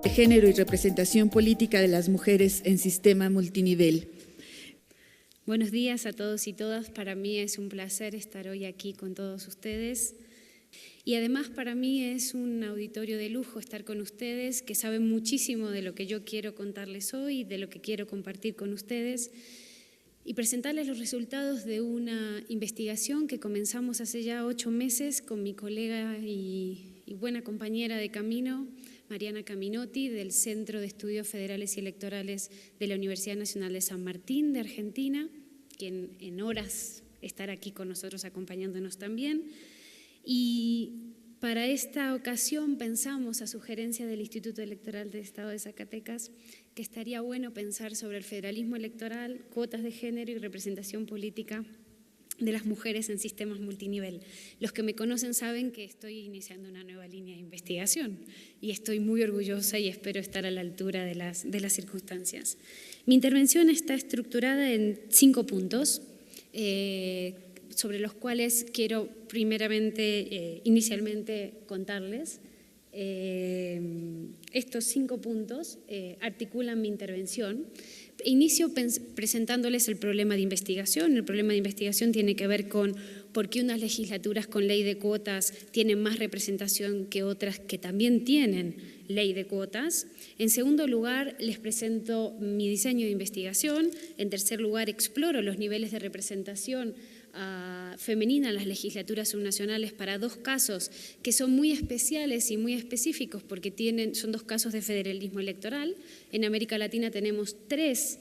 Género y representación política de las mujeres en sistema multinivel. Buenos días a todos y todas. Para mí es un placer estar hoy aquí con todos ustedes. Y además para mí es un auditorio de lujo estar con ustedes, que saben muchísimo de lo que yo quiero contarles hoy, de lo que quiero compartir con ustedes, y presentarles los resultados de una investigación que comenzamos hace ya 8 meses con mi colega y buena compañera de camino, Mariana Caminotti, del Centro de Estudios Federales y Electorales de la Universidad Nacional de San Martín, de Argentina, quien en horas estará aquí con nosotros acompañándonos también. Y para esta ocasión pensamos, a sugerencia del Instituto Electoral del Estado de Zacatecas, que estaría bueno pensar sobre el federalismo electoral, cuotas de género y representación política de las mujeres en sistemas multinivel. Los que me conocen saben que estoy iniciando una nueva línea de investigación y estoy muy orgullosa y espero estar a la altura de las circunstancias. Mi intervención está estructurada en 5 puntos, sobre los cuales quiero inicialmente contarles. Estos 5 puntos articulan mi intervención. Inicio presentándoles el problema de investigación. El problema de investigación tiene que ver con por qué unas legislaturas con ley de cuotas tienen más representación que otras que también tienen ley de cuotas. En segundo lugar, les presento mi diseño de investigación. En tercer lugar, exploro los niveles de representación femenina en las legislaturas subnacionales para 2 casos que son muy especiales y muy específicos porque son 2 casos de federalismo electoral. En América Latina tenemos 3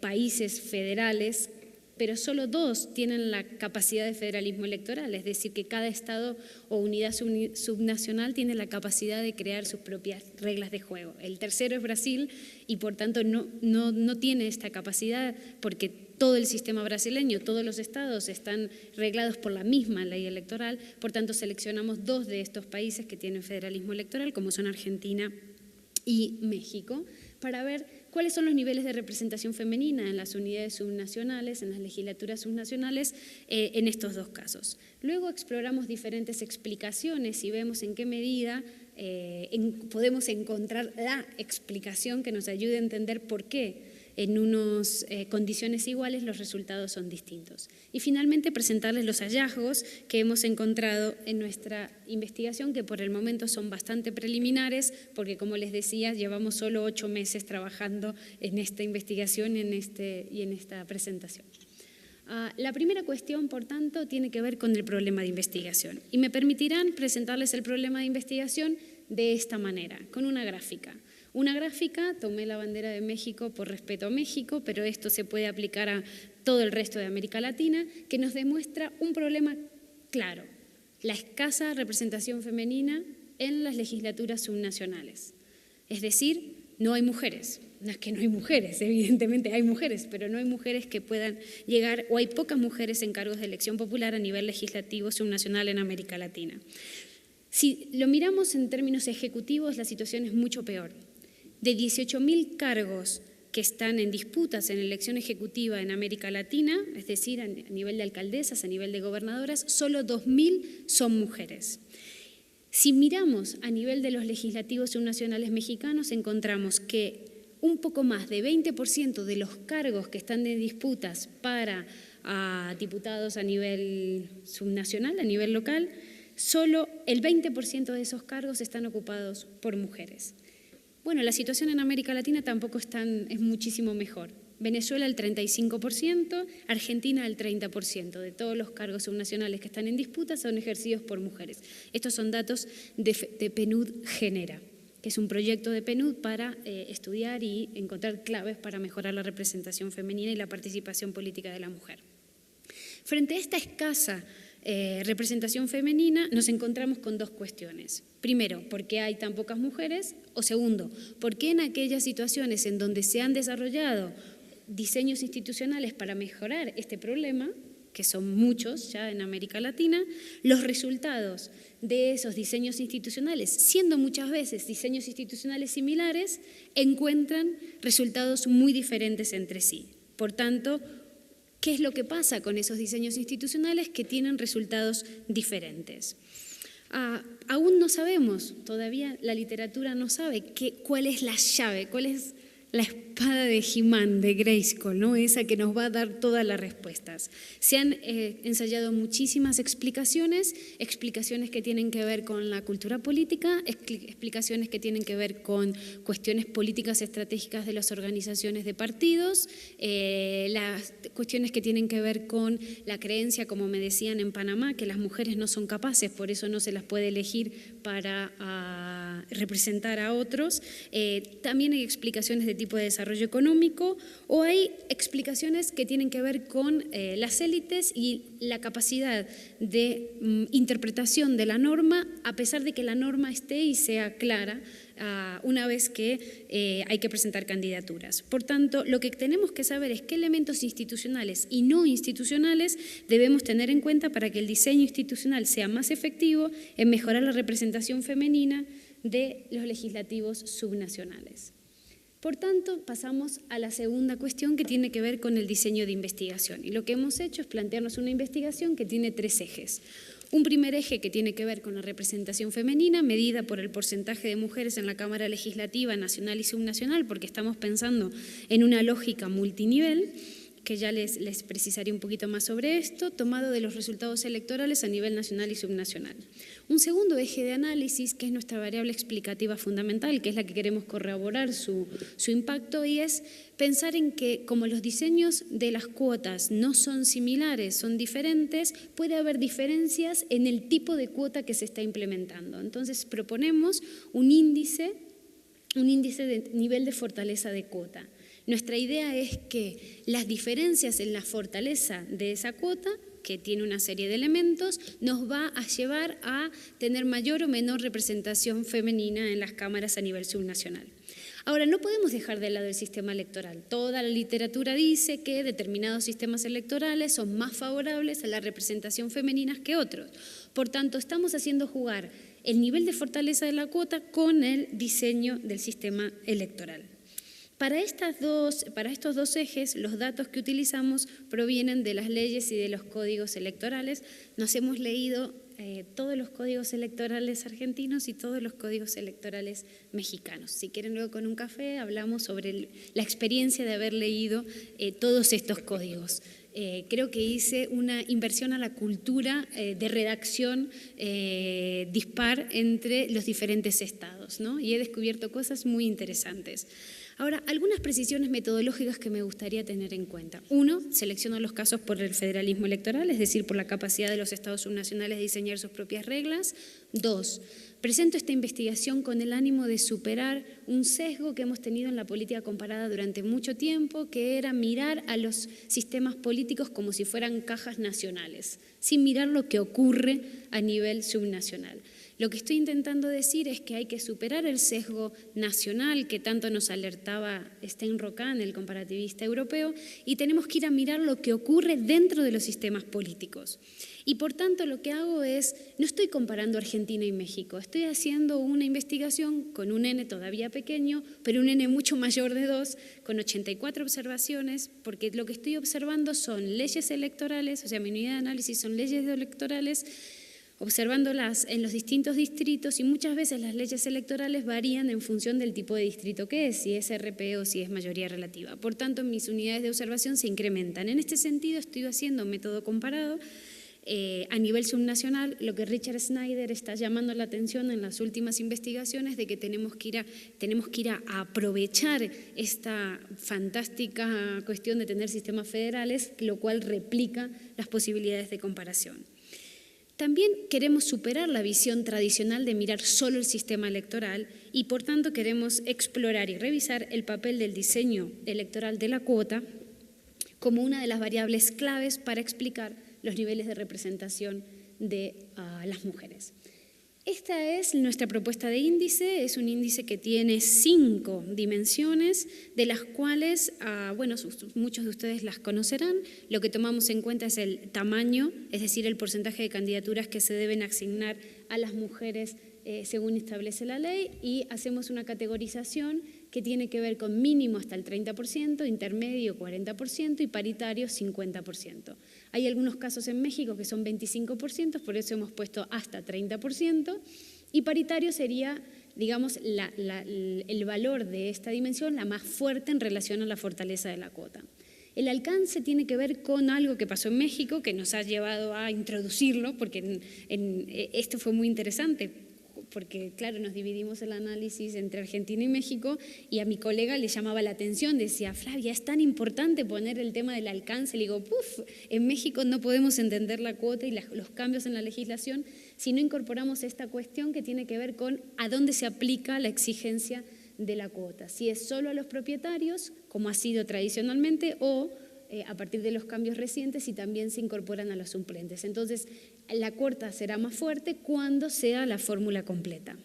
países federales, pero solo 2 tienen la capacidad de federalismo electoral, es decir, que cada estado o unidad subnacional tiene la capacidad de crear sus propias reglas de juego. El tercero es Brasil y por tanto no tiene esta capacidad porque todo el sistema brasileño, todos los estados están reglados por la misma ley electoral, por tanto seleccionamos 2 de estos países que tienen federalismo electoral, como son Argentina y México, para ver cuáles son los niveles de representación femenina en las unidades subnacionales, en las legislaturas subnacionales, en estos 2 casos. Luego exploramos diferentes explicaciones y vemos en qué medida podemos encontrar la explicación que nos ayude a entender por qué en unas condiciones iguales los resultados son distintos. Y finalmente presentarles los hallazgos que hemos encontrado en nuestra investigación, que por el momento son bastante preliminares, porque como les decía, llevamos solo 8 meses trabajando en esta investigación y en esta presentación. La primera cuestión, por tanto, tiene que ver con el problema de investigación. Y me permitirán presentarles el problema de investigación de esta manera, con una gráfica. Tomé la bandera de México por respeto a México, pero esto se puede aplicar a todo el resto de América Latina, que nos demuestra un problema claro: la escasa representación femenina en las legislaturas subnacionales. Es decir, no hay mujeres. No es que no hay mujeres, evidentemente hay mujeres, pero no hay mujeres que puedan llegar, o hay pocas mujeres en cargos de elección popular a nivel legislativo subnacional en América Latina. Si lo miramos en términos ejecutivos, la situación es mucho peor. De 18.000 cargos que están en disputas en elección ejecutiva en América Latina, es decir, a nivel de alcaldesas, a nivel de gobernadoras, solo 2.000 son mujeres. Si miramos a nivel de los legislativos subnacionales mexicanos, encontramos que un poco más de 20% de los cargos que están en disputas para diputados a nivel subnacional, a nivel local, solo el 20% de esos cargos están ocupados por mujeres. Bueno, la situación en América Latina tampoco es muchísimo mejor. Venezuela el 35%, Argentina el 30% de todos los cargos subnacionales que están en disputa son ejercidos por mujeres. Estos son datos de PNUD Genera, que es un proyecto de PNUD para estudiar y encontrar claves para mejorar la representación femenina y la participación política de la mujer. Frente a esta escasa representación femenina, nos encontramos con 2 cuestiones. Primero, ¿por qué hay tan pocas mujeres? O segundo, ¿por qué en aquellas situaciones en donde se han desarrollado diseños institucionales para mejorar este problema, que son muchos ya en América Latina, los resultados de esos diseños institucionales, siendo muchas veces diseños institucionales similares, encuentran resultados muy diferentes entre sí? Por tanto, ¿qué es lo que pasa con esos diseños institucionales que tienen resultados diferentes? Aún no sabemos, todavía la literatura no sabe cuál es la llave, cuál es la espada de He-Man, de Grayskull, ¿no? Esa que nos va a dar todas las respuestas. Se han ensayado muchísimas explicaciones que tienen que ver con la cultura política, explicaciones que tienen que ver con cuestiones políticas estratégicas de las organizaciones de partidos, las cuestiones que tienen que ver con la creencia, como me decían en Panamá, que las mujeres no son capaces, por eso no se las puede elegir para representar a otros. También hay explicaciones de tipo de desarrollo económico, o hay explicaciones que tienen que ver con las élites y la capacidad de interpretación de la norma, a pesar de que la norma esté y sea clara una vez que hay que presentar candidaturas. Por tanto, lo que tenemos que saber es qué elementos institucionales y no institucionales debemos tener en cuenta para que el diseño institucional sea más efectivo en mejorar la representación femenina de los legislativos subnacionales. Por tanto, pasamos a la segunda cuestión, que tiene que ver con el diseño de investigación. Y lo que hemos hecho es plantearnos una investigación que tiene 3 ejes. Un primer eje que tiene que ver con la representación femenina, medida por el porcentaje de mujeres en la Cámara Legislativa nacional y subnacional, porque estamos pensando en una lógica multinivel, que ya les precisaré un poquito más sobre esto, tomado de los resultados electorales a nivel nacional y subnacional. Un segundo eje de análisis, que es nuestra variable explicativa fundamental, que es la que queremos corroborar su impacto, y es pensar en que, como los diseños de las cuotas no son similares, son diferentes, puede haber diferencias en el tipo de cuota que se está implementando. Entonces, proponemos un índice de nivel de fortaleza de cuota. Nuestra idea es que las diferencias en la fortaleza de esa cuota, que tiene una serie de elementos, nos va a llevar a tener mayor o menor representación femenina en las cámaras a nivel subnacional. Ahora, no podemos dejar de lado el sistema electoral. Toda la literatura dice que determinados sistemas electorales son más favorables a la representación femenina que otros. Por tanto, estamos haciendo jugar el nivel de fortaleza de la cuota con el diseño del sistema electoral. Para estos 2 ejes, los datos que utilizamos provienen de las leyes y de los códigos electorales. Nos hemos leído todos los códigos electorales argentinos y todos los códigos electorales mexicanos. Si quieren, luego con un café hablamos sobre la experiencia de haber leído todos estos códigos. Creo que hice una inversión a la cultura de redacción dispar entre los diferentes estados, ¿no? Y he descubierto cosas muy interesantes. Ahora, algunas precisiones metodológicas que me gustaría tener en cuenta. 1, selecciono los casos por el federalismo electoral, es decir, por la capacidad de los estados subnacionales de diseñar sus propias reglas. 2, presento esta investigación con el ánimo de superar un sesgo que hemos tenido en la política comparada durante mucho tiempo, que era mirar a los sistemas políticos como si fueran cajas nacionales, sin mirar lo que ocurre a nivel subnacional. Lo que estoy intentando decir es que hay que superar el sesgo nacional que tanto nos alertaba Steinrock-Kahn, el comparativista europeo, y tenemos que ir a mirar lo que ocurre dentro de los sistemas políticos. Y por tanto lo que hago es, no estoy comparando Argentina y México, estoy haciendo una investigación con un N todavía pequeño, pero un N mucho mayor de 2, con 84 observaciones, porque lo que estoy observando son leyes electorales, o sea, mi unidad de análisis son leyes electorales, observándolas en los distintos distritos, y muchas veces las leyes electorales varían en función del tipo de distrito que es, si es RP o si es mayoría relativa. Por tanto, mis unidades de observación se incrementan. En este sentido, estoy haciendo un método comparado a nivel subnacional. Lo que Richard Snyder está llamando la atención en las últimas investigaciones de que tenemos que ir a aprovechar esta fantástica cuestión de tener sistemas federales, lo cual replica las posibilidades de comparación. También queremos superar la visión tradicional de mirar solo el sistema electoral y, por tanto, queremos explorar y revisar el papel del diseño electoral de la cuota como una de las variables claves para explicar los niveles de representación de las mujeres. Esta es nuestra propuesta de índice, es un índice que tiene 5 dimensiones, de las cuales, bueno, muchos de ustedes las conocerán. Lo que tomamos en cuenta es el tamaño, es decir, el porcentaje de candidaturas que se deben asignar a las mujeres según establece la ley, y hacemos una categorización que tiene que ver con mínimo hasta el 30%, intermedio 40% y paritario 50%. Hay algunos casos en México que son 25%, por eso hemos puesto hasta 30%, y paritario sería, digamos, el valor de esta dimensión la más fuerte en relación a la fortaleza de la cuota. El alcance tiene que ver con algo que pasó en México, que nos ha llevado a introducirlo, porque esto fue muy interesante, porque claro, nos dividimos el análisis entre Argentina y México, y a mi colega le llamaba la atención, decía, Flavia, es tan importante poner el tema del alcance. Le digo, en México no podemos entender la cuota y los cambios en la legislación si no incorporamos esta cuestión que tiene que ver con a dónde se aplica la exigencia de la cuota, si es solo a los propietarios, como ha sido tradicionalmente, o a partir de los cambios recientes, si también se incorporan a los suplentes. Entonces, la cuota será más fuerte cuando sea la fórmula completa.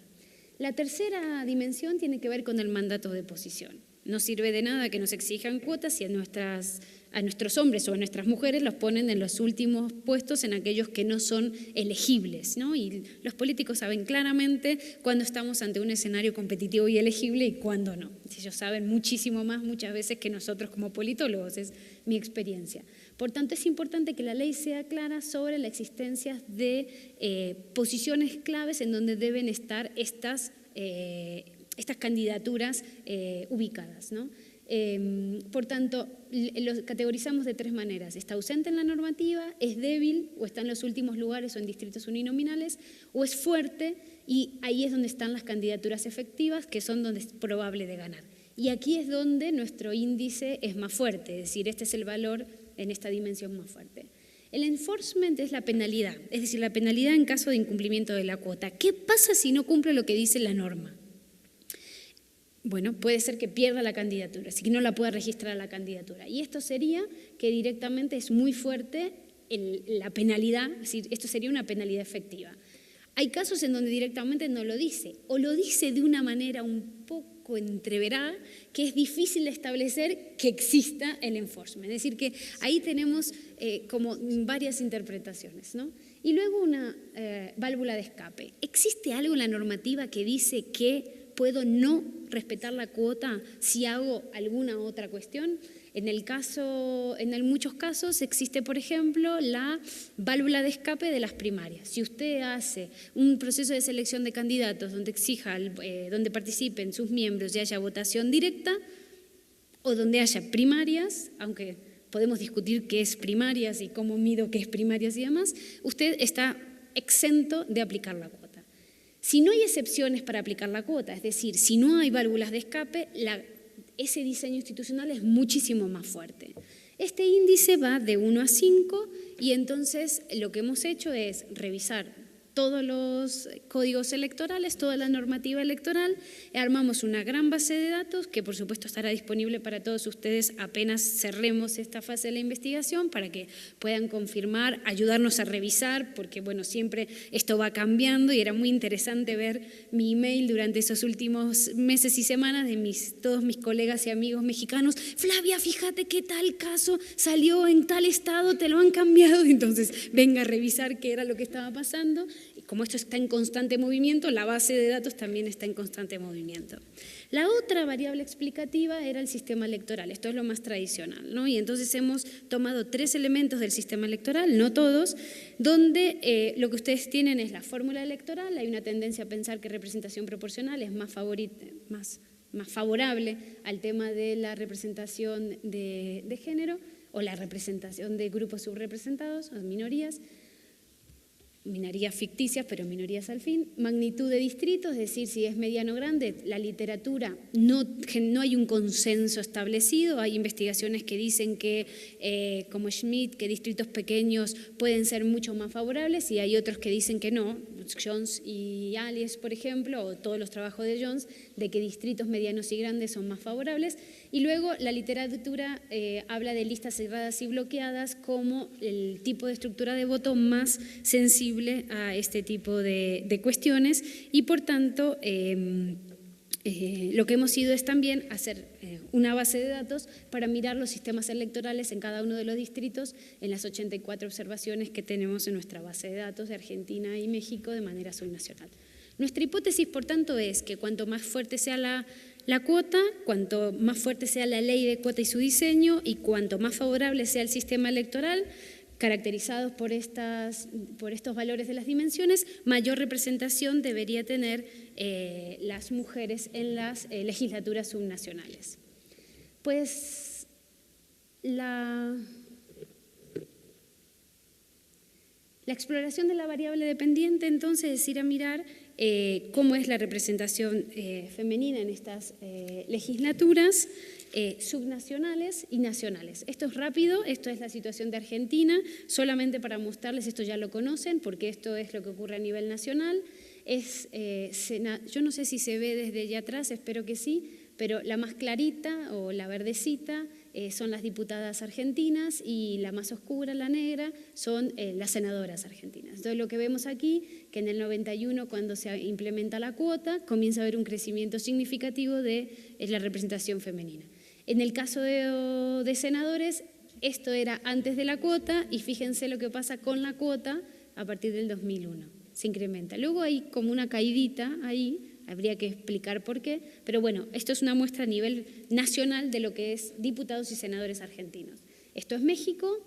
La tercera dimensión tiene que ver con el mandato de posición. No sirve de nada que nos exijan cuotas si a nuestros hombres o a nuestras mujeres los ponen en los últimos puestos, en aquellos que no son elegibles, ¿no? Y los políticos saben claramente cuándo estamos ante un escenario competitivo y elegible y cuándo no. Ellos saben muchísimo más muchas veces que nosotros como politólogos, es mi experiencia. Por tanto, es importante que la ley sea clara sobre la existencia de posiciones claves en donde deben estar estas candidaturas ubicadas, ¿no? Por tanto, los categorizamos de tres maneras: está ausente en la normativa, es débil o está en los últimos lugares o en distritos uninominales, o es fuerte y ahí es donde están las candidaturas efectivas, que son donde es probable de ganar. Y aquí es donde nuestro índice es más fuerte, es decir, este es el valor en esta dimensión más fuerte. El enforcement es la penalidad, es decir, la penalidad en caso de incumplimiento de la cuota. ¿Qué pasa si no cumple lo que dice la norma? Bueno, puede ser que pierda la candidatura, así que no la pueda registrar a la candidatura. Y esto sería que directamente es muy fuerte la penalidad, es decir, esto sería una penalidad efectiva. Hay casos en donde directamente no lo dice, o lo dice de una manera un poco entreverada, que es difícil establecer que exista el enforcement. Es decir, que ahí tenemos como varias interpretaciones, ¿no? Y luego una válvula de escape. ¿Existe algo en la normativa que dice que puedo no respetar la cuota si hago alguna otra cuestión? En muchos casos existe, por ejemplo, la válvula de escape de las primarias. Si usted hace un proceso de selección de candidatos donde participen sus miembros y haya votación directa, o donde haya primarias, aunque podemos discutir qué es primarias y cómo mido qué es primarias y demás, usted está exento de aplicar la cuota. Si no hay excepciones para aplicar la cuota, es decir, si no hay válvulas de escape, ese diseño institucional es muchísimo más fuerte. Este índice va de 1 a 5 y entonces lo que hemos hecho es revisar todos los códigos electorales, toda la normativa electoral, armamos una gran base de datos que por supuesto estará disponible para todos ustedes apenas cerremos esta fase de la investigación para que puedan confirmar, ayudarnos a revisar, porque bueno, siempre esto va cambiando y era muy interesante ver mi email durante esos últimos meses y semanas de todos mis colegas y amigos mexicanos. Flavia, fíjate qué tal caso salió en tal estado, te lo han cambiado, entonces venga a revisar qué era lo que estaba pasando. Y como esto está en constante movimiento, la base de datos también está en constante movimiento. La otra variable explicativa era el sistema electoral, esto es lo más tradicional, ¿no? Y entonces hemos tomado 3 elementos del sistema electoral, no todos, donde lo que ustedes tienen es la fórmula electoral. Hay una tendencia a pensar que representación proporcional es más favorable al tema de la representación de género o la representación de grupos subrepresentados o minorías ficticias, pero minorías al fin. Magnitud de distritos, es decir, si es mediano o grande, la literatura no hay un consenso establecido. Hay investigaciones que dicen que, como Schmidt, que distritos pequeños pueden ser mucho más favorables, y hay otros que dicen que no, Jones y Alice, por ejemplo, o todos los trabajos de Jones, de que distritos medianos y grandes son más favorables. Y luego la literatura habla de listas cerradas y bloqueadas como el tipo de estructura de voto más sensible a este tipo de cuestiones, y por tanto lo que hemos ido es también hacer una base de datos para mirar los sistemas electorales en cada uno de los distritos en las 84 observaciones que tenemos en nuestra base de datos de Argentina y México de manera subnacional. Nuestra hipótesis, por tanto, es que cuanto más fuerte sea la cuota, cuanto más fuerte sea la ley de cuota y su diseño, y cuanto más favorable sea el sistema electoral, caracterizados por estos valores de las dimensiones, mayor representación debería tener las mujeres en las legislaturas subnacionales. Pues la exploración de la variable dependiente, entonces, es ir a mirar cómo es la representación femenina en estas legislaturas subnacionales y nacionales. Esto es rápido, esto es la situación de Argentina, solamente para mostrarles, esto ya lo conocen, porque esto es lo que ocurre a nivel nacional. Yo no sé si se ve desde allá atrás, espero que sí, pero la más clarita o la verdecita son las diputadas argentinas y la más oscura, la negra, son las senadoras argentinas. Entonces lo que vemos aquí, que en el 91 cuando se implementa la cuota, comienza a haber un crecimiento significativo de la representación femenina. En el caso de senadores, esto era antes de la cuota y fíjense lo que pasa con la cuota a partir del 2001, se incrementa. Luego hay como una caidita ahí, habría que explicar por qué, pero bueno, esto es una muestra a nivel nacional de lo que es diputados y senadores argentinos. Esto es México,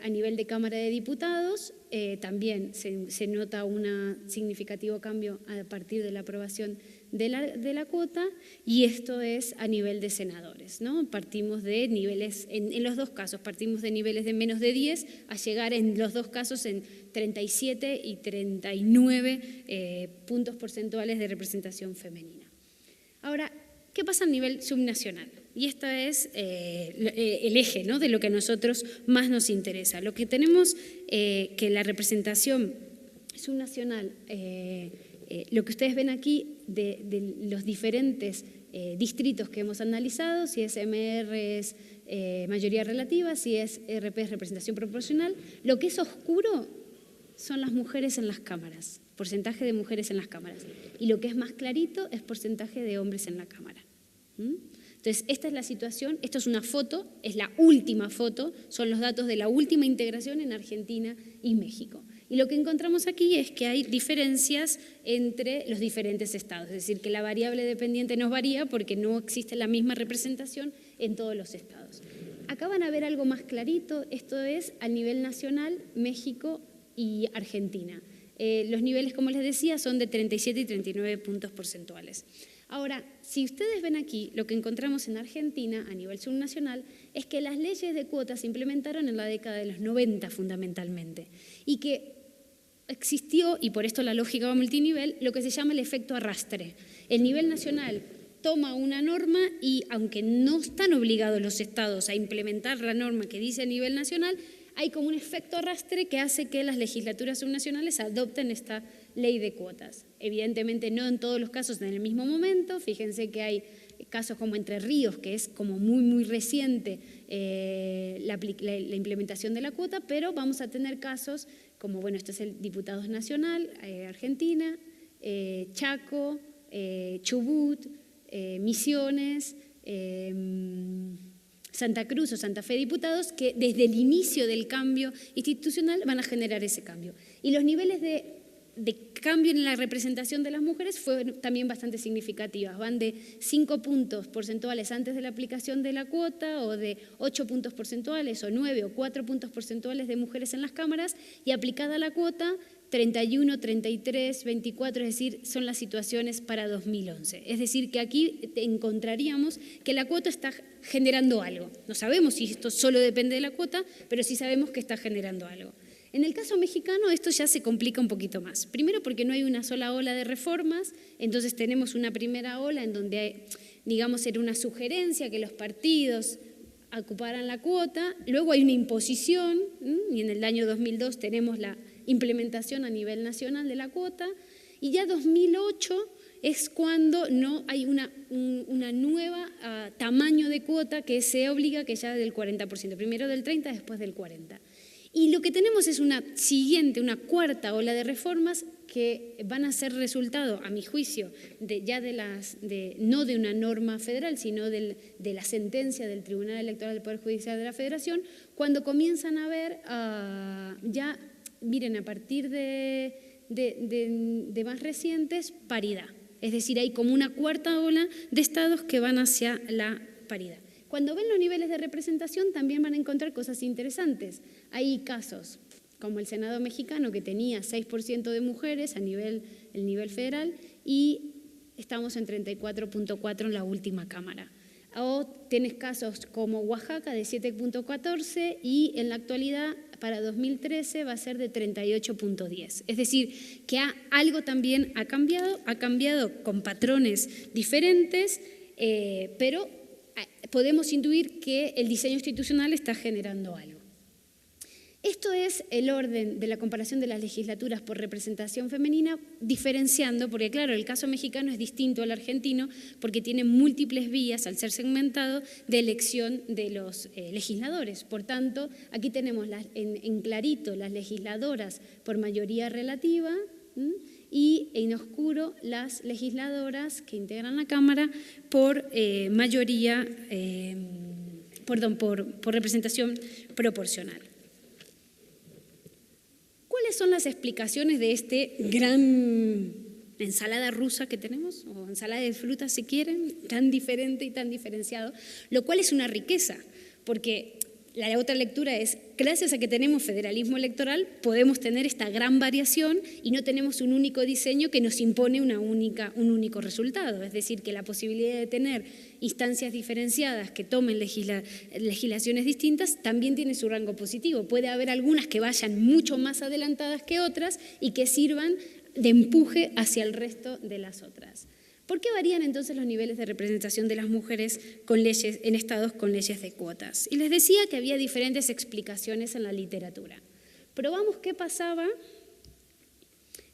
a nivel de Cámara de Diputados, también se nota un significativo cambio a partir de la aprobación de la cuota, y esto es a nivel de senadores, ¿no? Partimos de niveles, en los dos casos, partimos de niveles de menos de 10 a llegar en los dos casos en 37 y 39 puntos porcentuales de representación femenina. Ahora, ¿qué pasa a nivel subnacional? Y esto es el eje, ¿no?, de lo que a nosotros más nos interesa. Lo que tenemos que la representación subnacional, lo que ustedes ven aquí de los diferentes distritos que hemos analizado, si es MR es mayoría relativa, si es RP es representación proporcional, lo que es oscuro son las mujeres en las cámaras, porcentaje de mujeres en las cámaras, y lo que es más clarito es porcentaje de hombres en la cámara. Entonces, esta es la situación, esto es una foto, es la última foto, son los datos de la última integración en Argentina y México. Y lo que encontramos aquí es que hay diferencias entre los diferentes estados, es decir, que la variable dependiente nos varía porque no existe la misma representación en todos los estados. Acá van a ver algo más clarito, esto es a nivel nacional, México y Argentina. Los niveles, como les decía, son de 37 y 39 puntos porcentuales. Ahora, si ustedes ven aquí, lo que encontramos en Argentina a nivel subnacional es que las leyes de cuotas se implementaron en la década de los 90 fundamentalmente, y que existió, y por esto la lógica va multinivel, lo que se llama el efecto arrastre. El nivel nacional toma una norma y, aunque no están obligados los estados a implementar la norma que dice a nivel nacional, hay como un efecto arrastre que hace que las legislaturas subnacionales adopten esta ley de cuotas. Evidentemente no en todos los casos en el mismo momento, fíjense que hay casos como Entre Ríos, que es como muy reciente la implementación de la cuota, pero vamos a tener casos como, bueno, este es el Diputados Nacional, Argentina, Chaco, Chubut, Misiones, Santa Cruz o Santa Fe diputados, que desde el inicio del cambio institucional van a generar ese cambio. Y los niveles de cambio en la representación de las mujeres fueron también bastante significativas. Van de 5 puntos porcentuales antes de la aplicación de la cuota, o de 8 puntos porcentuales, o 9 o 4 puntos porcentuales de mujeres en las cámaras, y aplicada la cuota, 31, 33, 24, es decir, son las situaciones para 2011. Es decir, que aquí encontraríamos que la cuota está generando algo. No sabemos si esto solo depende de la cuota, pero sí sabemos que está generando algo. En el caso mexicano esto ya se complica un poquito más. Primero porque no hay una sola ola de reformas, entonces tenemos una primera ola en donde hay, digamos, era una sugerencia que los partidos ocuparan la cuota, luego hay una imposición, y en el año 2002 tenemos la implementación a nivel nacional de la cuota, y ya 2008 es cuando no hay una nueva tamaño de cuota que se obliga, que ya del 40%, primero del 30%, después del 40%. Y lo que tenemos es una cuarta ola de reformas que van a ser resultado, a mi juicio, no de una norma federal, sino de la sentencia del Tribunal Electoral del Poder Judicial de la Federación, cuando comienzan a ver ya, miren, a partir de de más recientes, paridad. Es decir, hay como una cuarta ola de estados que van hacia la paridad. Cuando ven los niveles de representación también van a encontrar cosas interesantes. Hay casos como el Senado mexicano, que tenía 6% de mujeres a el nivel federal, y estamos en 34.4 en la última Cámara. O tienes casos como Oaxaca de 7.14 y en la actualidad para 2013 va a ser de 38.10. Es decir, que algo también ha cambiado con patrones diferentes, pero podemos intuir que el diseño institucional está generando algo. Esto es el orden de la comparación de las legislaturas por representación femenina, diferenciando, porque claro, el caso mexicano es distinto al argentino porque tiene múltiples vías, al ser segmentado, de elección de los legisladores. Por tanto, aquí tenemos en clarito las legisladoras por mayoría relativa y en oscuro las legisladoras que integran la Cámara por mayoría, por representación proporcional. ¿Cuáles son las explicaciones de este gran ensalada rusa que tenemos, o ensalada de frutas si quieren, tan diferente y tan diferenciado? Lo cual es una riqueza, porque la otra lectura es, gracias a que tenemos federalismo electoral, podemos tener esta gran variación y no tenemos un único diseño que nos impone un único resultado. Es decir, que la posibilidad de tener instancias diferenciadas que tomen legislaciones distintas también tiene su rango positivo. Puede haber algunas que vayan mucho más adelantadas que otras y que sirvan de empuje hacia el resto de las otras. ¿Por qué varían entonces los niveles de representación de las mujeres en estados con leyes de cuotas? Y les decía que había diferentes explicaciones en la literatura. Probamos qué pasaba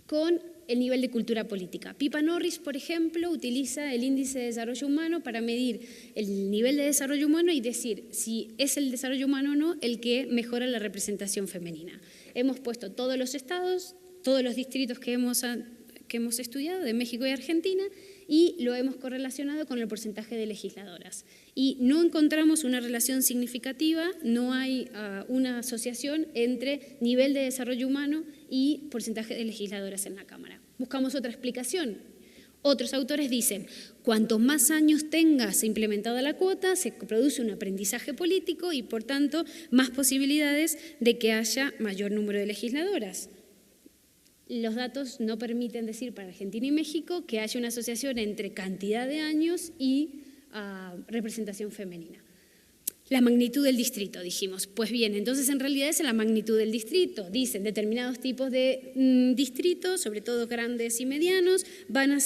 con el nivel de cultura política. Pippa Norris, por ejemplo, utiliza el índice de desarrollo humano para medir el nivel de desarrollo humano y decir si es el desarrollo humano o no el que mejora la representación femenina. Hemos puesto todos los estados, todos los distritos que hemos estudiado de México y Argentina, y lo hemos correlacionado con el porcentaje de legisladoras. Y no encontramos una relación significativa, no hay una asociación entre nivel de desarrollo humano y porcentaje de legisladoras en la Cámara. Buscamos otra explicación. Otros autores dicen, cuanto más años tengas implementada la cuota, se produce un aprendizaje político y, por tanto, más posibilidades de que haya mayor número de legisladoras. Los datos no permiten decir para Argentina y México que haya una asociación entre cantidad de años y representación femenina. La magnitud del distrito, dijimos. Pues bien, entonces en realidad es la magnitud del distrito. Dicen determinados tipos de distritos, sobre todo grandes y medianos, van a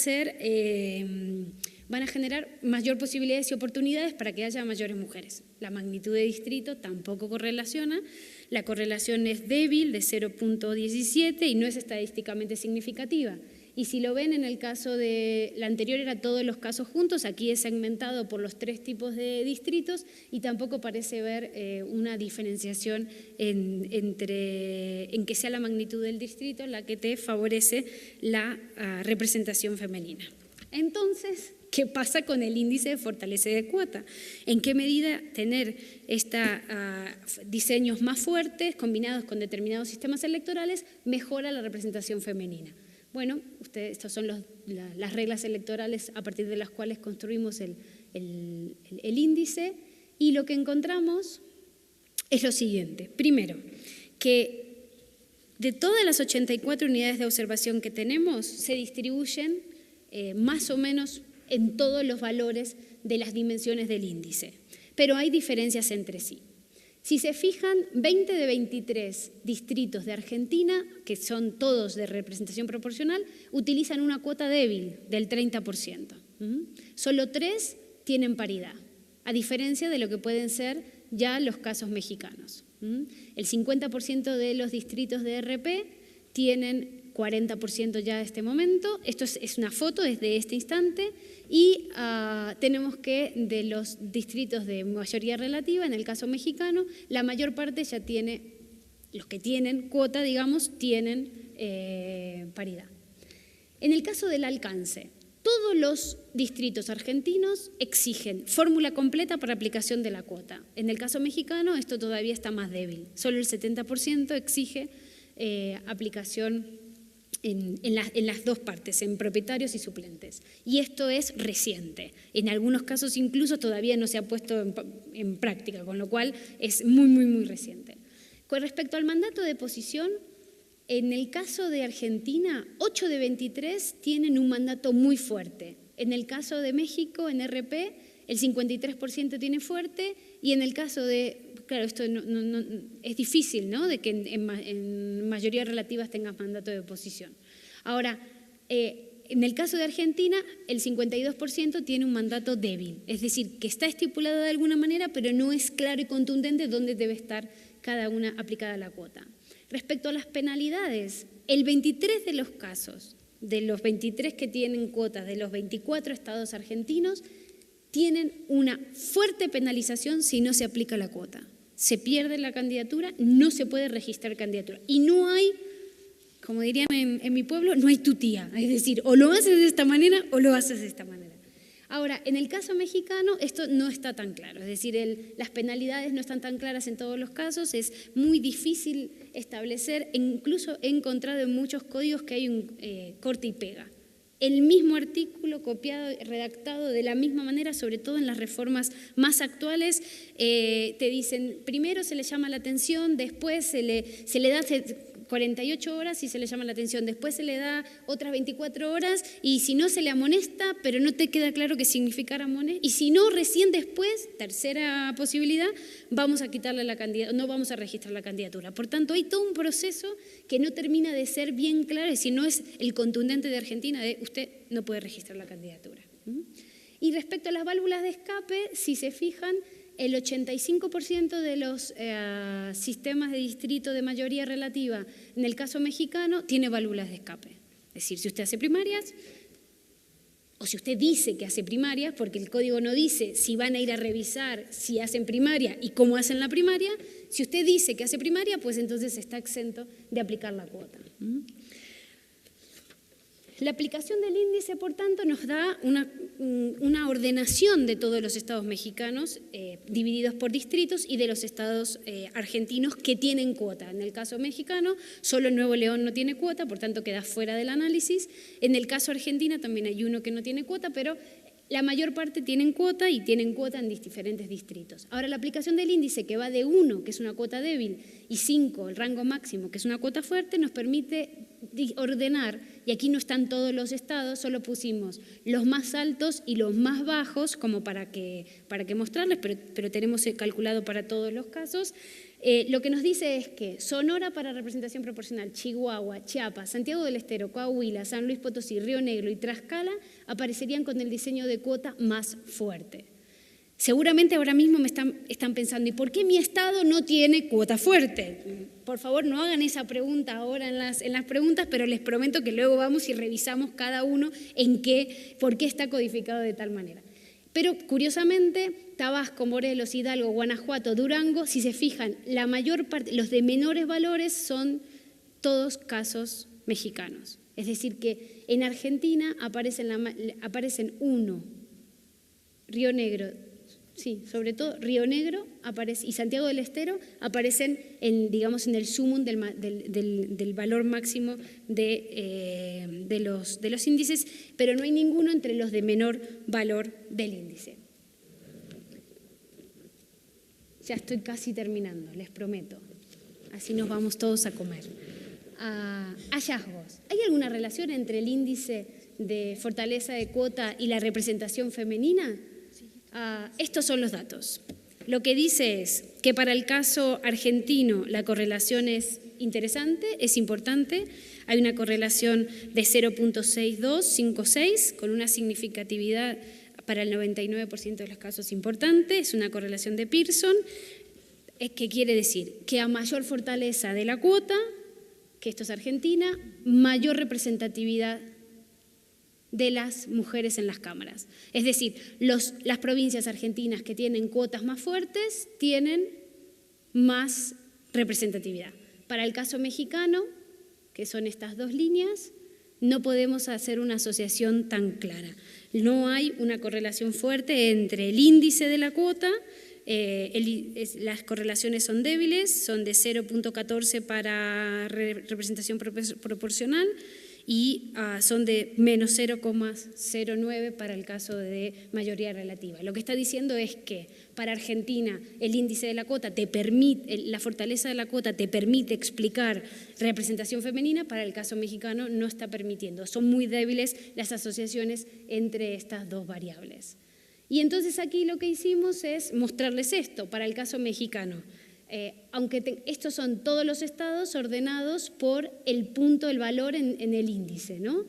generar mayor posibilidades y oportunidades para que haya mayores mujeres. La magnitud de distrito tampoco correlaciona. La correlación es débil, de 0.17, y no es estadísticamente significativa. Y si lo ven en el caso de la anterior era todos los casos juntos, aquí es segmentado por los 3 tipos de distritos y tampoco parece ver una diferenciación en que sea la magnitud del distrito la que te favorece la representación femenina. Entonces, ¿qué pasa con el índice de fortaleza de cuota? ¿En qué medida tener diseños más fuertes combinados con determinados sistemas electorales mejora la representación femenina? Bueno, estas son las reglas electorales a partir de las cuales construimos el índice, y lo que encontramos es lo siguiente. Primero, que de todas las 84 unidades de observación que tenemos, se distribuyen más o menos en todos los valores de las dimensiones del índice, pero hay diferencias entre sí. Si se fijan, 20 de 23 distritos de Argentina, que son todos de representación proporcional, utilizan una cuota débil del 30%. Solo 3 tienen paridad, a diferencia de lo que pueden ser ya los casos mexicanos. El 50% de los distritos de RP tienen 40% ya de este momento. Esto es una foto desde este instante, y tenemos que de los distritos de mayoría relativa, en el caso mexicano, la mayor parte ya tiene, los que tienen cuota, digamos, tienen paridad. En el caso del alcance, todos los distritos argentinos exigen fórmula completa para aplicación de la cuota. En el caso mexicano esto todavía está más débil, solo el 70% exige aplicación en las dos partes, en propietarios y suplentes. Y esto es reciente. En algunos casos incluso todavía no se ha puesto en práctica, con lo cual es muy, muy, muy reciente. Con respecto al mandato de posición, en el caso de Argentina, 8 de 23 tienen un mandato muy fuerte. En el caso de México, en RP, el 53% tiene fuerte, y en el caso de... Claro, esto es difícil, ¿no?, de que en mayoría relativas tengas mandato de oposición. Ahora, en el caso de Argentina, el 52% tiene un mandato débil, es decir, que está estipulado de alguna manera, pero no es claro y contundente dónde debe estar cada una aplicada la cuota. Respecto a las penalidades, el 23 de los casos, de los 23 que tienen cuotas, de los 24 estados argentinos, tienen una fuerte penalización si no se aplica la cuota. Se pierde la candidatura, no se puede registrar candidatura. Y no hay, como dirían en mi pueblo, no hay tutía. Es decir, o lo haces de esta manera o lo haces de esta manera. Ahora, en el caso mexicano esto no está tan claro. Es decir, las penalidades no están tan claras en todos los casos. Es muy difícil establecer, incluso he encontrado en muchos códigos que hay un corte y pega. El mismo artículo copiado, redactado de la misma manera, sobre todo en las reformas más actuales, te dicen, primero se le llama la atención, después se le da 48 horas y se le llama la atención, después se le da otras 24 horas y si no se le amonesta, pero no te queda claro qué significa amonestar, y si no, recién después, tercera posibilidad, vamos a quitarle la candidatura, no vamos a registrar la candidatura. Por tanto, hay todo un proceso que no termina de ser bien claro, es decir, no es el contundente de Argentina de usted no puede registrar la candidatura. Y respecto a las válvulas de escape, si se fijan, el 85% de los sistemas de distrito de mayoría relativa, en el caso mexicano, tiene válvulas de escape. Es decir, si usted hace primarias, o si usted dice que hace primarias, porque el código no dice si van a ir a revisar si hacen primaria y cómo hacen la primaria, si usted dice que hace primaria, pues entonces está exento de aplicar la cuota. La aplicación del índice, por tanto, nos da una ordenación de todos los estados mexicanos divididos por distritos y de los estados argentinos que tienen cuota. En el caso mexicano, solo Nuevo León no tiene cuota, por tanto queda fuera del análisis. En el caso Argentina también hay uno que no tiene cuota, pero la mayor parte tienen cuota y tienen cuota en diferentes distritos. Ahora, la aplicación del índice, que va de 1, que es una cuota débil, y 5, el rango máximo, que es una cuota fuerte, nos permite ordenar, y aquí no están todos los estados, solo pusimos los más altos y los más bajos como para que mostrarles, pero tenemos calculado para todos los casos. Lo que nos dice es que Sonora para representación proporcional, Chihuahua, Chiapas, Santiago del Estero, Coahuila, San Luis Potosí, Río Negro y Tlaxcala aparecerían con el diseño de cuota más fuerte. Seguramente ahora mismo me están pensando, ¿y por qué mi estado no tiene cuota fuerte? Por favor, no hagan esa pregunta ahora en las preguntas, pero les prometo que luego vamos y revisamos cada uno por qué está codificado de tal manera. Pero curiosamente, Tabasco, Morelos, Hidalgo, Guanajuato, Durango, si se fijan, la mayor parte, los de menores valores son todos casos mexicanos. Es decir, que en Argentina aparecen 1, Río Negro, sí, sobre todo Río Negro y Santiago del Estero aparecen en el sumum del valor máximo de los índices, pero no hay ninguno entre los de menor valor del índice. Ya estoy casi terminando, les prometo. Así nos vamos todos a comer. Hallazgos. ¿Hay alguna relación entre el índice de fortaleza de cuota y la representación femenina? Estos son los datos. Lo que dice es que para el caso argentino la correlación es interesante, es importante. Hay una correlación de 0.6256 con una significatividad para el 99% de los casos importante. Es una correlación de Pearson. ¿Qué quiere decir? Que a mayor fortaleza de la cuota, que esto es Argentina, mayor representatividad de las mujeres en las cámaras. Es decir, las provincias argentinas que tienen cuotas más fuertes tienen más representatividad. Para el caso mexicano, que son estas dos líneas, no podemos hacer una asociación tan clara. No hay una correlación fuerte entre el índice de la cuota, las correlaciones son débiles, son de 0.14 para representación proporcional y son de menos 0,09 para el caso de mayoría relativa. Lo que está diciendo es que para Argentina el índice de la cuota te permite, la fortaleza de la cuota te permite explicar representación femenina, para el caso mexicano no está permitiendo. Son muy débiles las asociaciones entre estas dos variables. Y entonces aquí lo que hicimos es mostrarles esto para el caso mexicano. Aunque estos son todos los estados ordenados por el punto, el valor en el índice, ¿no?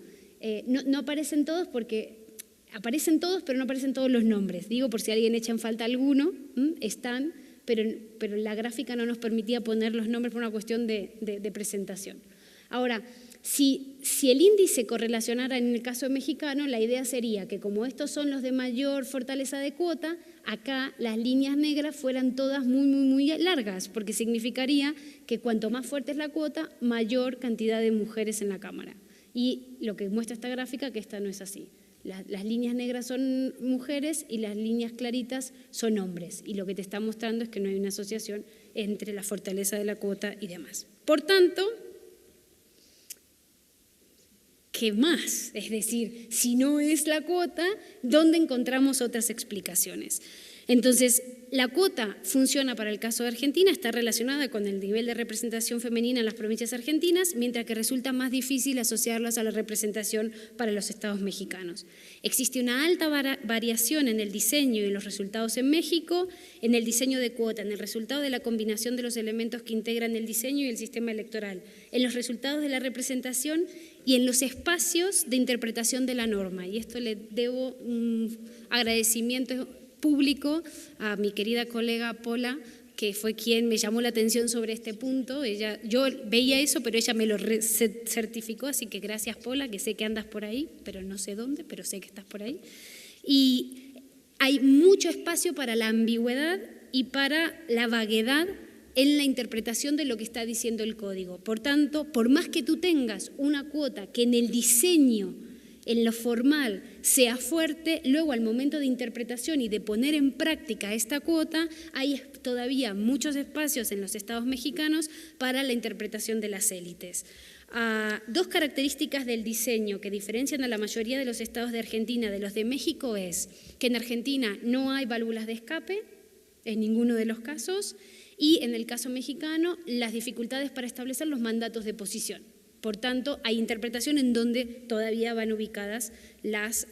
No aparecen todos porque aparecen todos, pero no aparecen todos los nombres. Digo, por si alguien echa en falta alguno, están, pero la gráfica no nos permitía poner los nombres por una cuestión de presentación. Ahora, si el índice correlacionara en el caso mexicano, la idea sería que como estos son los de mayor fortaleza de cuota, acá las líneas negras fueran todas muy largas, porque significaría que cuanto más fuerte es la cuota, mayor cantidad de mujeres en la Cámara. Y lo que muestra esta gráfica, que esta no es así. Las líneas negras son mujeres y las líneas claritas son hombres. Y lo que te está mostrando es que no hay una asociación entre la fortaleza de la cuota y demás. Por tanto, ¿qué más? Es decir, si no es la cuota, ¿dónde encontramos otras explicaciones? Entonces, la cuota funciona para el caso de Argentina, está relacionada con el nivel de representación femenina en las provincias argentinas, mientras que resulta más difícil asociarlas a la representación para los estados mexicanos. Existe una alta variación en el diseño y en los resultados en México, en el diseño de cuota, en el resultado de la combinación de los elementos que integran el diseño y el sistema electoral, en los resultados de la representación y en los espacios de interpretación de la norma. Y esto le debo un agradecimiento público a mi querida colega Pola, que fue quien me llamó la atención sobre este punto. Yo veía eso, pero ella me lo certificó, así que gracias, Pola, que sé que andas por ahí, pero no sé dónde, pero sé que estás por ahí. Y hay mucho espacio para la ambigüedad y para la vaguedad en la interpretación de lo que está diciendo el código. Por tanto, por más que tú tengas una cuota que en el diseño, en lo formal, sea fuerte, luego al momento de interpretación y de poner en práctica esta cuota, hay todavía muchos espacios en los estados mexicanos para la interpretación de las élites. Dos características del diseño que diferencian a la mayoría de los estados de Argentina de los de México es que en Argentina no hay válvulas de escape, en ninguno de los casos, y en el caso mexicano, las dificultades para establecer los mandatos de posición. Por tanto, hay interpretación en donde todavía van ubicadas las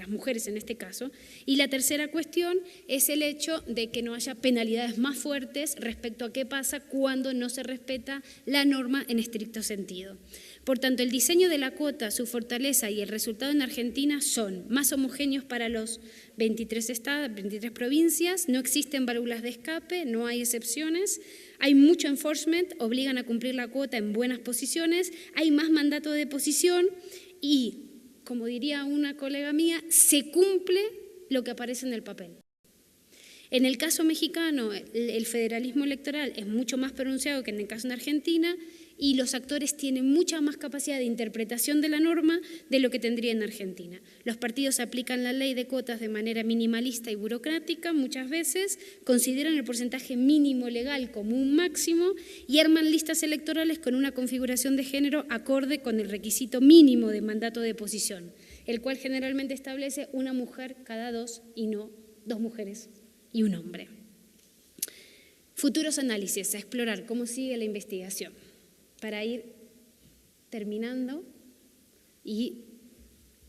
mujeres en este caso. Y la tercera cuestión es el hecho de que no haya penalidades más fuertes respecto a qué pasa cuando no se respeta la norma en estricto sentido. Por tanto, el diseño de la cuota, su fortaleza y el resultado en Argentina son más homogéneos para los 23 estados, 23 provincias, no existen válvulas de escape, no hay excepciones, hay mucho enforcement, obligan a cumplir la cuota en buenas posiciones, hay más mandato de posición y, como diría una colega mía, se cumple lo que aparece en el papel. En el caso mexicano, el federalismo electoral es mucho más pronunciado que en el caso de Argentina y los actores tienen mucha más capacidad de interpretación de la norma de lo que tendría en Argentina. Los partidos aplican la ley de cuotas de manera minimalista y burocrática muchas veces, consideran el porcentaje mínimo legal como un máximo y arman listas electorales con una configuración de género acorde con el requisito mínimo de mandato de posición, el cual generalmente establece una mujer cada dos y no dos mujeres y un hombre. Futuros análisis, a explorar cómo sigue la investigación. Para ir terminando y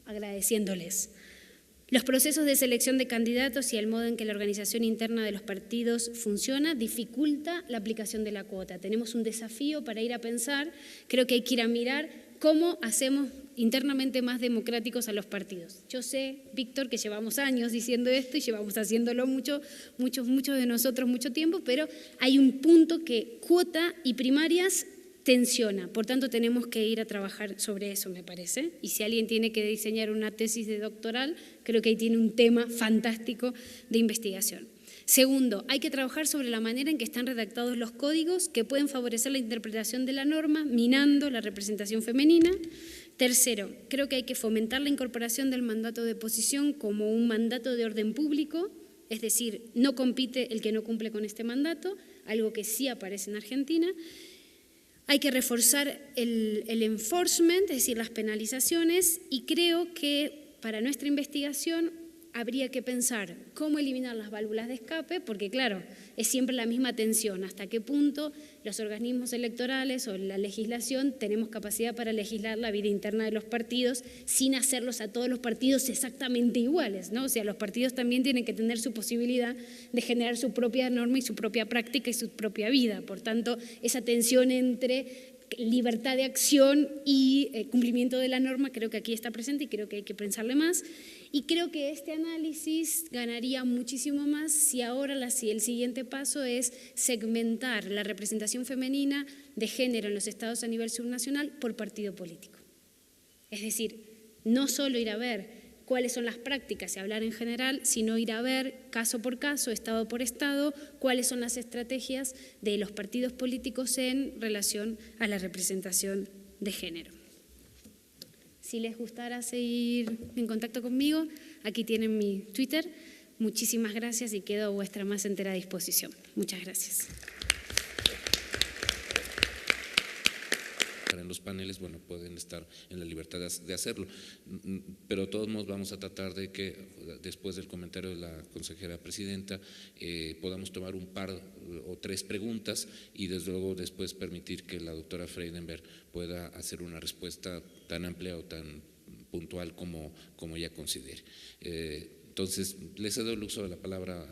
agradeciéndoles. Los procesos de selección de candidatos y el modo en que la organización interna de los partidos funciona dificulta la aplicación de la cuota. Tenemos un desafío para ir a pensar, creo que hay que ir a mirar cómo hacemos internamente más democráticos a los partidos. Yo sé, Víctor, que llevamos años diciendo esto y llevamos haciéndolo muchos de nosotros mucho tiempo, pero hay un punto que cuota y primarias tensiona, por tanto tenemos que ir a trabajar sobre eso, me parece, y si alguien tiene que diseñar una tesis de doctoral, creo que ahí tiene un tema fantástico de investigación. Segundo, hay que trabajar sobre la manera en que están redactados los códigos que pueden favorecer la interpretación de la norma, minando la representación femenina. Tercero, creo que hay que fomentar la incorporación del mandato de posición como un mandato de orden público, es decir, no compite el que no cumple con este mandato, algo que sí aparece en Argentina. Hay que reforzar el enforcement, es decir, las penalizaciones, y creo que para nuestra investigación habría que pensar cómo eliminar las válvulas de escape, porque claro, es siempre la misma tensión, hasta qué punto los organismos electorales o la legislación tenemos capacidad para legislar la vida interna de los partidos sin hacerlos a todos los partidos exactamente iguales, ¿no? O sea, los partidos también tienen que tener su posibilidad de generar su propia norma y su propia práctica y su propia vida. Por tanto, esa tensión entre libertad de acción y cumplimiento de la norma creo que aquí está presente y creo que hay que pensarle más. Y creo que este análisis ganaría muchísimo más si ahora el siguiente paso es segmentar la representación femenina de género en los estados a nivel subnacional por partido político. Es decir, no solo ir a ver cuáles son las prácticas y hablar en general, sino ir a ver caso por caso, estado por estado, cuáles son las estrategias de los partidos políticos en relación a la representación de género. Si les gustara seguir en contacto conmigo, aquí tienen mi Twitter. Muchísimas gracias y quedo a vuestra más entera disposición. Muchas gracias. En los paneles, bueno, pueden estar en la libertad de hacerlo, pero de todos modos vamos a tratar de que después del comentario de la consejera presidenta podamos tomar un par o tres preguntas y desde luego después permitir que la doctora Freidenberg pueda hacer una respuesta tan amplia o tan puntual como ella considere. Entonces, le cedo el uso de la palabra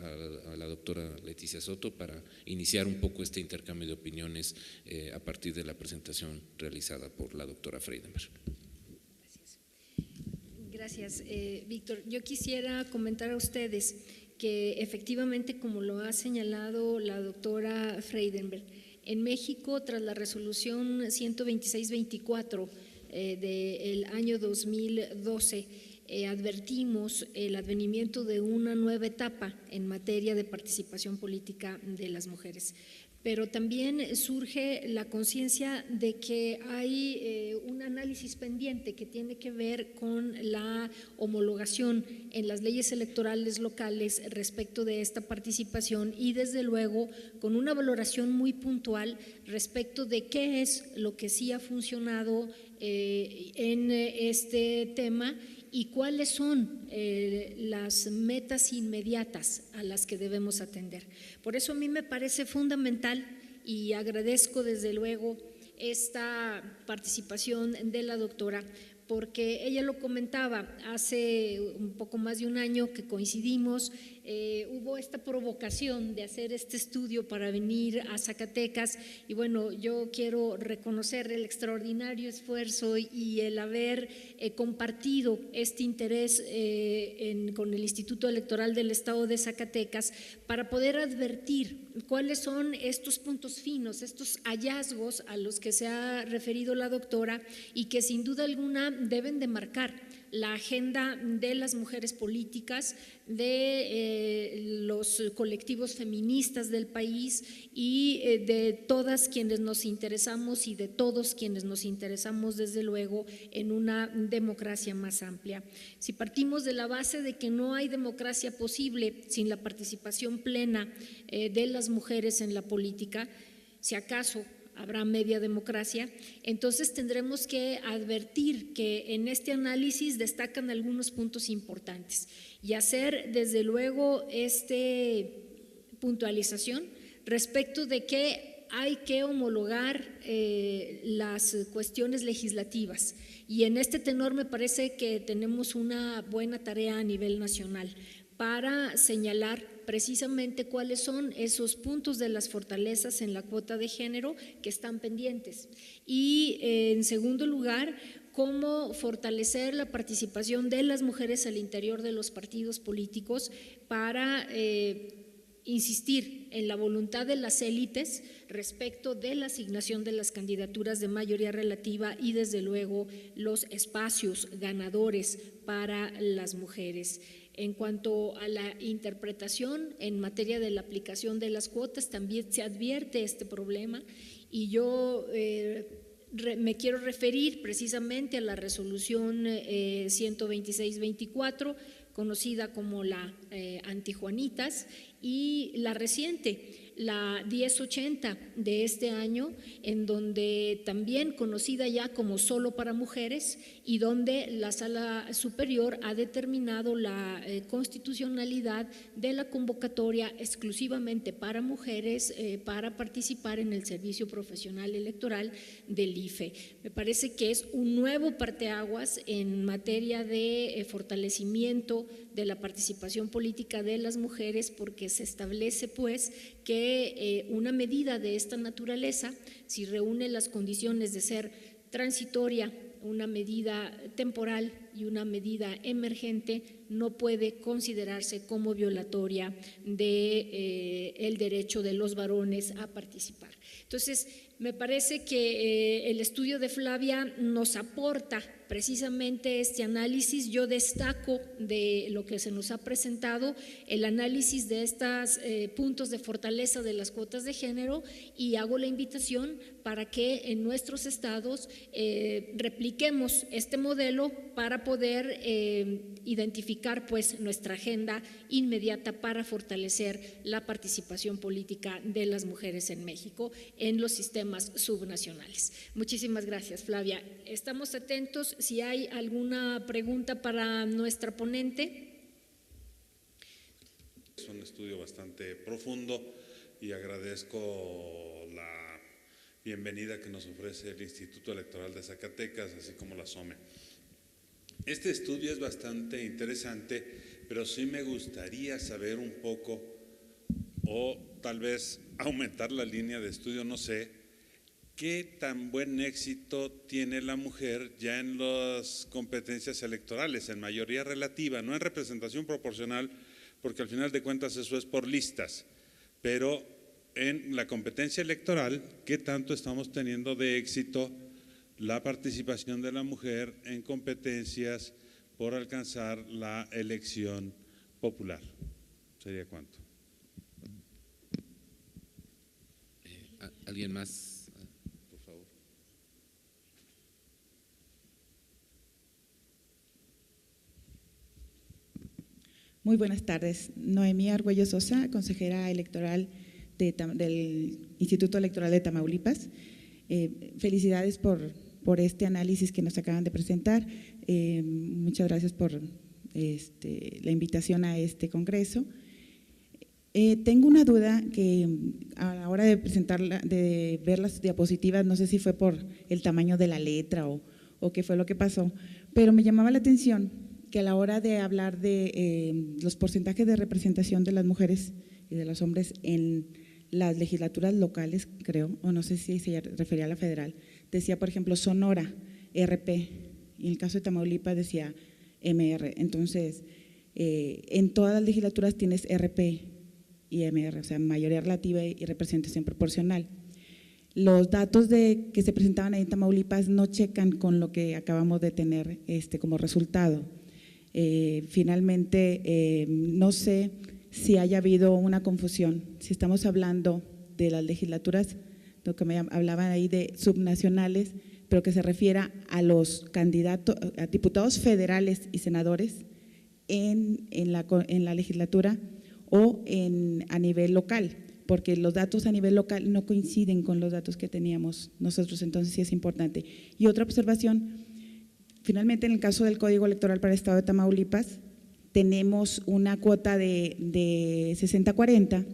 a la doctora Leticia Soto para iniciar un poco este intercambio de opiniones a partir de la presentación realizada por la doctora Freidenberg. Gracias, Víctor. Yo quisiera comentar a ustedes que efectivamente, como lo ha señalado la doctora Freidenberg, en México, tras la resolución 126-24 del año 2012, advertimos el advenimiento de una nueva etapa en materia de participación política de las mujeres. Pero también surge la conciencia de que hay un análisis pendiente que tiene que ver con la homologación en las leyes electorales locales respecto de esta participación y desde luego con una valoración muy puntual respecto de qué es lo que sí ha funcionado en este tema y cuáles son las metas inmediatas a las que debemos atender. Por eso a mí me parece fundamental y agradezco desde luego esta participación de la doctora, porque ella lo comentaba hace un poco más de un año que coincidimos, hubo esta provocación de hacer este estudio para venir a Zacatecas y bueno, yo quiero reconocer el extraordinario esfuerzo y el haber compartido este interés con el Instituto Electoral del Estado de Zacatecas para poder advertir cuáles son estos puntos finos, estos hallazgos a los que se ha referido la doctora y que sin duda alguna deben de marcar la agenda de las mujeres políticas, de los colectivos feministas del país y de todas quienes nos interesamos y de todos quienes nos interesamos desde luego en una democracia más amplia. Si partimos de la base de que no hay democracia posible sin la participación plena de las mujeres en la política, si acaso habrá media democracia, entonces tendremos que advertir que en este análisis destacan algunos puntos importantes y hacer desde luego puntualización respecto de que hay que homologar las cuestiones legislativas y en este tenor me parece que tenemos una buena tarea a nivel nacional para señalar precisamente cuáles son esos puntos de las fortalezas en la cuota de género que están pendientes y en segundo lugar, cómo fortalecer la participación de las mujeres al interior de los partidos políticos para insistir en la voluntad de las élites respecto de la asignación de las candidaturas de mayoría relativa y desde luego los espacios ganadores para las mujeres. En cuanto a la interpretación en materia de la aplicación de las cuotas, también se advierte este problema y yo me quiero referir precisamente a la resolución 126-24, conocida como la antijuanitas, y la reciente la 1080 de este año, en donde también conocida ya como solo para mujeres y donde la Sala Superior ha determinado la constitucionalidad de la convocatoria exclusivamente para mujeres para participar en el servicio profesional electoral del IFE. Me parece que es un nuevo parteaguas en materia de fortalecimiento de la participación política de las mujeres, porque se establece pues que una medida de esta naturaleza, si reúne las condiciones de ser transitoria, una medida temporal y una medida emergente, no puede considerarse como violatoria del derecho de los varones a participar. Entonces, me parece que el estudio de Flavia nos aporta precisamente este análisis. Yo destaco de lo que se nos ha presentado el análisis de estos puntos de fortaleza de las cuotas de género, y hago la invitación para que en nuestros estados repliquemos este modelo para poder identificar pues nuestra agenda inmediata para fortalecer la participación política de las mujeres en México en los sistemas subnacionales. Muchísimas gracias, Flavia. Estamos atentos si hay alguna pregunta para nuestra ponente. Es un estudio bastante profundo y agradezco la bienvenida que nos ofrece el Instituto Electoral de Zacatecas, así como la SOME. Este estudio es bastante interesante, pero sí me gustaría saber un poco, o tal vez aumentar la línea de estudio, no sé, qué tan buen éxito tiene la mujer ya en las competencias electorales, en mayoría relativa, no en representación proporcional, porque al final de cuentas eso es por listas, pero en la competencia electoral, ¿qué tanto estamos teniendo de éxito la participación de la mujer en competencias por alcanzar la elección popular? ¿Sería cuánto? ¿Alguien más? Por favor. Muy buenas tardes. Noemí Argüello Sosa, consejera electoral del Instituto Electoral de Tamaulipas. Felicidades por este análisis que nos acaban de presentar. Muchas gracias por la invitación a este congreso. Tengo una duda que a la hora de presentarla, de ver las diapositivas, no sé si fue por el tamaño de la letra o qué fue lo que pasó, pero me llamaba la atención que a la hora de hablar de los porcentajes de representación de las mujeres y de los hombres en las legislaturas locales, creo, o no sé si se refería a la federal, decía, por ejemplo, Sonora, RP, y en el caso de Tamaulipas decía MR. Entonces, en todas las legislaturas tienes RP y MR, o sea, mayoría relativa y representación proporcional. Los datos que se presentaban ahí en Tamaulipas no checan con lo que acabamos de tener como resultado. Finalmente, no sé si haya habido una confusión, si estamos hablando de las legislaturas, lo que me hablaban ahí de subnacionales, pero que se refiera a los candidatos, a diputados federales y senadores en la legislatura o a nivel local, porque los datos a nivel local no coinciden con los datos que teníamos nosotros, entonces sí es importante. Y otra observación, finalmente en el caso del Código Electoral para el Estado de Tamaulipas, tenemos una cuota de 60-40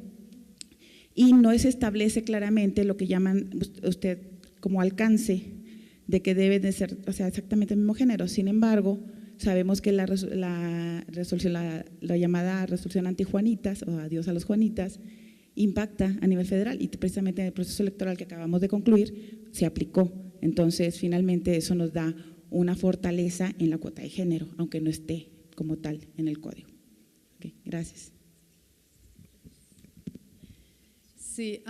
y no se establece claramente lo que llaman usted como alcance de que debe de ser, o sea, exactamente el mismo género. Sin embargo, sabemos que la llamada resolución anti-Juanitas o adiós a los Juanitas impacta a nivel federal y precisamente en el proceso electoral que acabamos de concluir se aplicó. Entonces, finalmente eso nos da una fortaleza en la cuota de género, aunque no esté como tal en el código. Okay, gracias. Sí,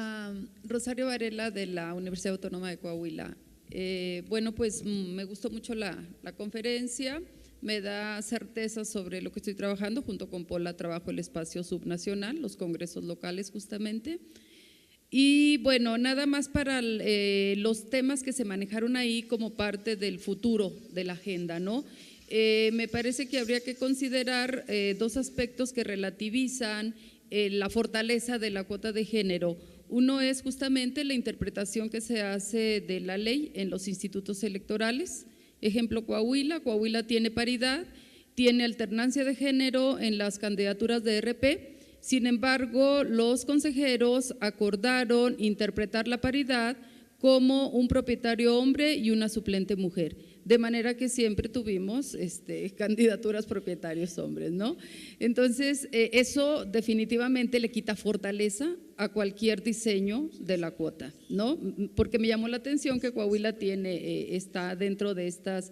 Rosario Varela de la Universidad Autónoma de Coahuila. Bueno, pues me gustó mucho la conferencia, me da certeza sobre lo que estoy trabajando. Junto con Pola trabajo el espacio subnacional, los congresos locales justamente. Y bueno, nada más para los temas que se manejaron ahí como parte del futuro de la agenda, ¿no? Me parece que habría que considerar dos aspectos que relativizan la fortaleza de la cuota de género. Uno es justamente la interpretación que se hace de la ley en los institutos electorales. Ejemplo, Coahuila tiene paridad, tiene alternancia de género en las candidaturas de RP. Sin embargo, los consejeros acordaron interpretar la paridad como un propietario hombre y una suplente mujer, de manera que siempre tuvimos candidaturas propietarios hombres, ¿no? Entonces, eso definitivamente le quita fortaleza a cualquier diseño de la cuota, ¿no? Porque me llamó la atención que Coahuila está dentro de estos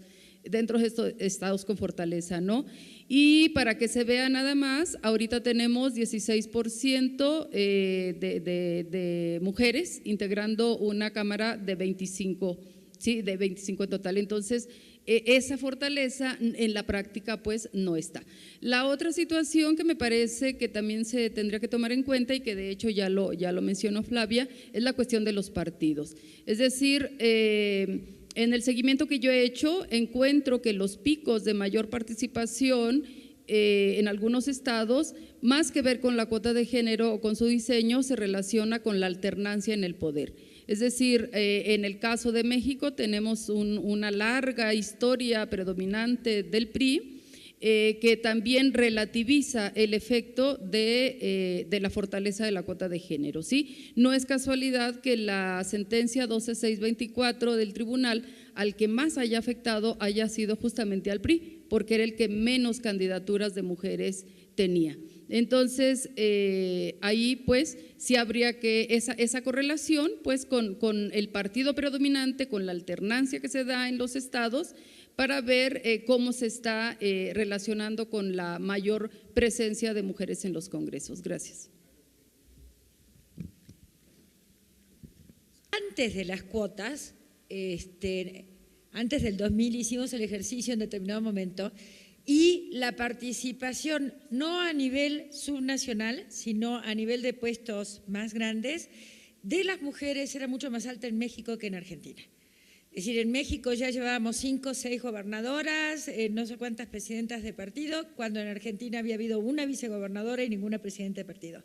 estados con fortaleza, ¿no? Y para que se vea nada más, ahorita tenemos 16% de mujeres integrando una cámara de 25, ¿sí? De 25 en total. Entonces, esa fortaleza en la práctica pues no está. La otra situación que me parece que también se tendría que tomar en cuenta y que de hecho ya lo mencionó Flavia, es la cuestión de los partidos. Es decir, en el seguimiento que yo he hecho, encuentro que los picos de mayor participación en algunos estados, más que ver con la cuota de género o con su diseño, se relaciona con la alternancia en el poder. Es decir, en el caso de México tenemos una larga historia predominante del PRI, que también relativiza el efecto de la fortaleza de la cuota de género, ¿sí? No es casualidad que la sentencia 12624 del tribunal al que más haya afectado haya sido justamente al PRI, porque era el que menos candidaturas de mujeres tenía. Entonces, ahí pues sí habría que esa correlación pues con el partido predominante, con la alternancia que se da en los estados, para ver cómo se está relacionando con la mayor presencia de mujeres en los congresos. Gracias. Antes de las cuotas, antes del 2000 hicimos el ejercicio en determinado momento y la participación no a nivel subnacional, sino a nivel de puestos más grandes, de las mujeres era mucho más alta en México que en Argentina. Es decir, en México ya llevábamos 5 o 6 gobernadoras, no sé cuántas presidentas de partido, cuando en Argentina había habido una vicegobernadora y ninguna presidenta de partido.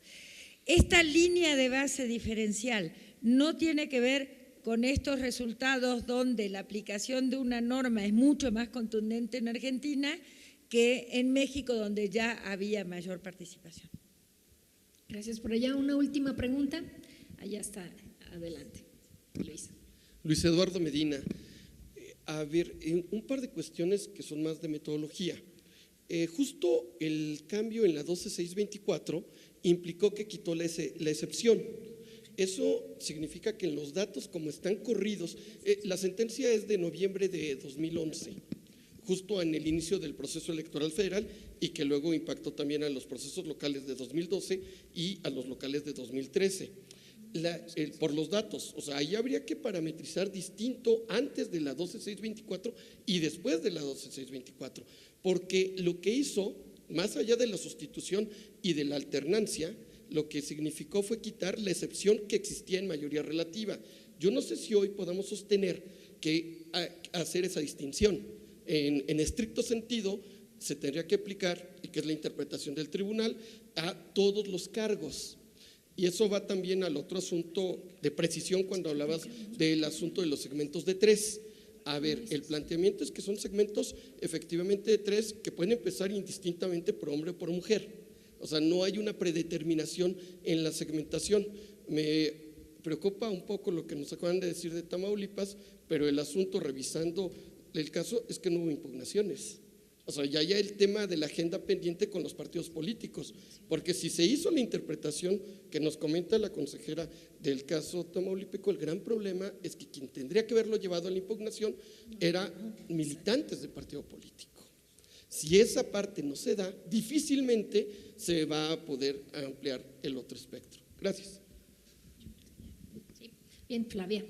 Esta línea de base diferencial no tiene que ver con estos resultados donde la aplicación de una norma es mucho más contundente en Argentina que en México, donde ya había mayor participación. Gracias. Por allá una última pregunta. Allá está, adelante. Luis Eduardo Medina. A ver, un par de cuestiones que son más de metodología. Justo el cambio en la 12624 implicó que quitó la excepción. Eso significa que en los datos como están corridos, la sentencia es de noviembre de 2011, justo en el inicio del proceso electoral federal y que luego impactó también a los procesos locales de 2012 y a los locales de 2013. Por los datos, o sea, ahí habría que parametrizar distinto antes de la 12624 y después de la 12624, porque lo que hizo, más allá de la sustitución y de la alternancia, lo que significó fue quitar la excepción que existía en mayoría relativa. Yo no sé si hoy podamos sostener que hacer esa distinción. En estricto sentido, se tendría que aplicar, y que es la interpretación del tribunal, a todos los cargos. Y eso va también al otro asunto de precisión cuando hablabas del asunto de los segmentos de 3. A ver, el planteamiento es que son segmentos efectivamente de 3 que pueden empezar indistintamente por hombre o por mujer. O sea, no hay una predeterminación en la segmentación. Me preocupa un poco lo que nos acaban de decir de Tamaulipas, pero el asunto, revisando el caso, es que no hubo impugnaciones. O sea, ya hay el tema de la agenda pendiente con los partidos políticos, porque si se hizo la interpretación que nos comenta la consejera del caso tamaulipeco, el gran problema es que quien tendría que haberlo llevado a la impugnación eran militantes del partido político. Si esa parte no se da, difícilmente se va a poder ampliar el otro espectro. Gracias. Sí. Bien, Flavia.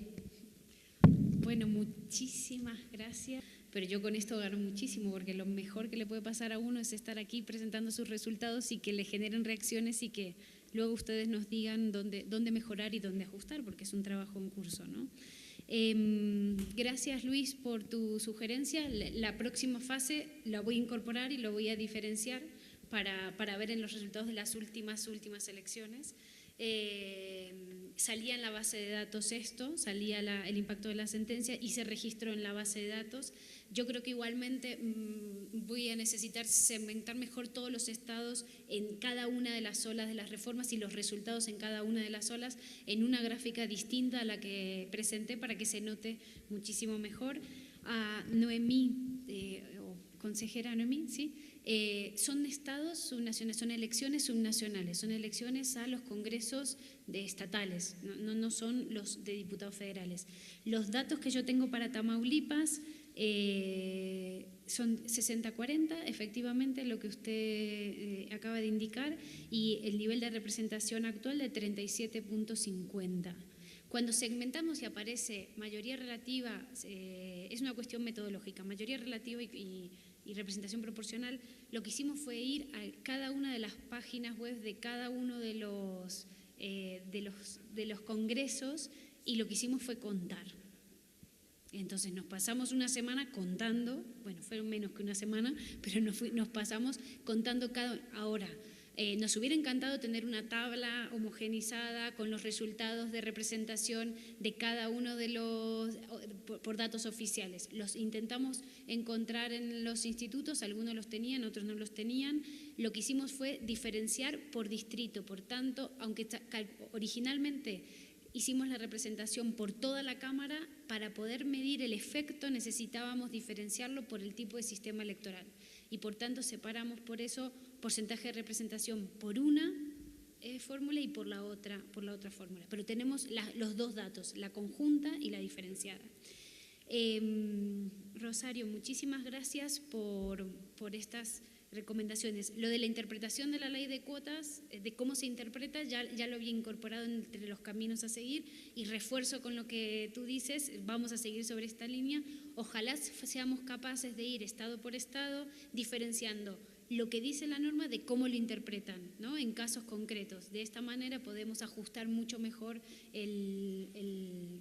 Bueno, muchísimas gracias, pero yo con esto gano muchísimo, porque lo mejor que le puede pasar a uno es estar aquí presentando sus resultados y que le generen reacciones y que luego ustedes nos digan dónde mejorar y dónde ajustar, porque es un trabajo en curso, ¿no? Gracias, Luis, por tu sugerencia. La próxima fase la voy a incorporar y lo voy a diferenciar para ver en los resultados de las últimas elecciones. Salía en la base de datos esto, salía el impacto de la sentencia y se registró en la base de datos. Yo creo que igualmente voy a necesitar segmentar mejor todos los estados en cada una de las olas de las reformas y los resultados en cada una de las olas en una gráfica distinta a la que presenté para que se note muchísimo mejor. A Noemí, consejera Noemí, ¿sí? Son estados subnacionales, son elecciones subnacionales, son elecciones a los congresos estatales, no son los de diputados federales. Los datos que yo tengo para Tamaulipas son 60-40, efectivamente lo que usted acaba de indicar, y el nivel de representación actual de 37.50. Cuando segmentamos y aparece mayoría relativa, es una cuestión metodológica, mayoría relativa y representación proporcional, lo que hicimos fue ir a cada una de las páginas web de cada uno de los congresos y lo que hicimos fue contar. Entonces nos pasamos una semana contando, bueno, fueron menos que una semana, pero nos pasamos contando ahora. Nos hubiera encantado tener una tabla homogeneizada con los resultados de representación de cada uno de por datos oficiales. Los intentamos encontrar en los institutos, algunos los tenían, otros no los tenían. Lo que hicimos fue diferenciar por distrito, por tanto, aunque originalmente hicimos la representación por toda la Cámara, para poder medir el efecto necesitábamos diferenciarlo por el tipo de sistema electoral. Y por tanto separamos por eso porcentaje de representación por una fórmula y por la otra fórmula. Pero tenemos los dos datos, la conjunta y la diferenciada. Rosario, muchísimas gracias por estas recomendaciones. Lo de la interpretación de la ley de cuotas, de cómo se interpreta, ya lo había incorporado entre los caminos a seguir y refuerzo con lo que tú dices, vamos a seguir sobre esta línea. Ojalá seamos capaces de ir estado por estado diferenciando lo que dice la norma de cómo lo interpretan, ¿no? En casos concretos. De esta manera podemos ajustar mucho mejor